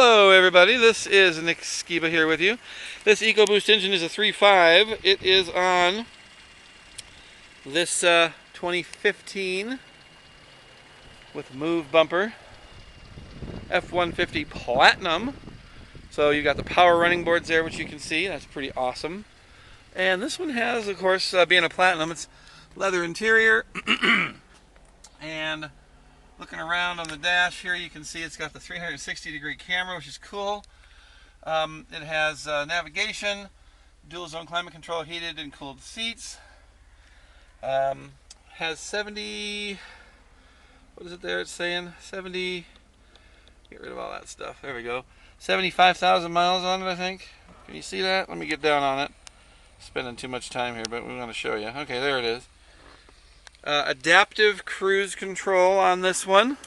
Hello everybody, this is Nick Skiba here with you. This EcoBoost engine is a 3.5. It is on this 2015 with move bumper F-150 Platinum. So you got the power running boards there, which you can see. That's pretty awesome. And this one has, of course, being a Platinum, it's leather interior. And looking around on the dash here, you can see it's got the 360-degree camera, which is cool. It has navigation, dual zone climate control, heated and cooled seats. Has 70, what is it there? It's saying 70, get rid of all that stuff. There we go. 75,000 miles on it, I think. Can you see that? Let me get down on it. Spending too much time here, but we want to show you. Okay, there it is. Adaptive cruise control on this one.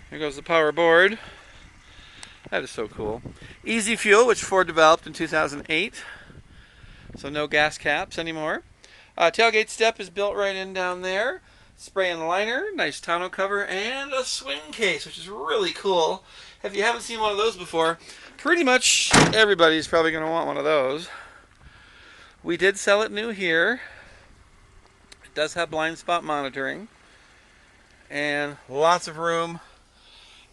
Here goes the power board. That is so cool. Easy fuel, which Ford developed in 2008. So no gas caps anymore. Tailgate step is built right in down there. Spray and liner, nice tonneau cover, and a swing case, which is really cool. If you haven't seen one of those before, pretty much everybody's probably going to want one of those. We did sell it new here. It does have blind spot monitoring and lots of room.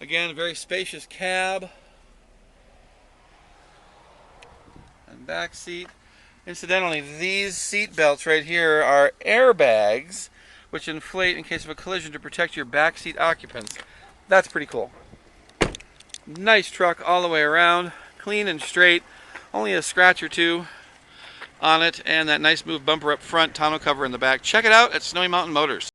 Again, a very spacious cab and back seat. Incidentally, these seat belts right here are airbags which inflate in case of a collision to protect your back seat occupants. That's pretty cool. Nice truck all the way around, clean and straight, only a scratch or two on it, and that nice move bumper up front, tonneau cover in the back. Check it out at Snowy Mountain Motors.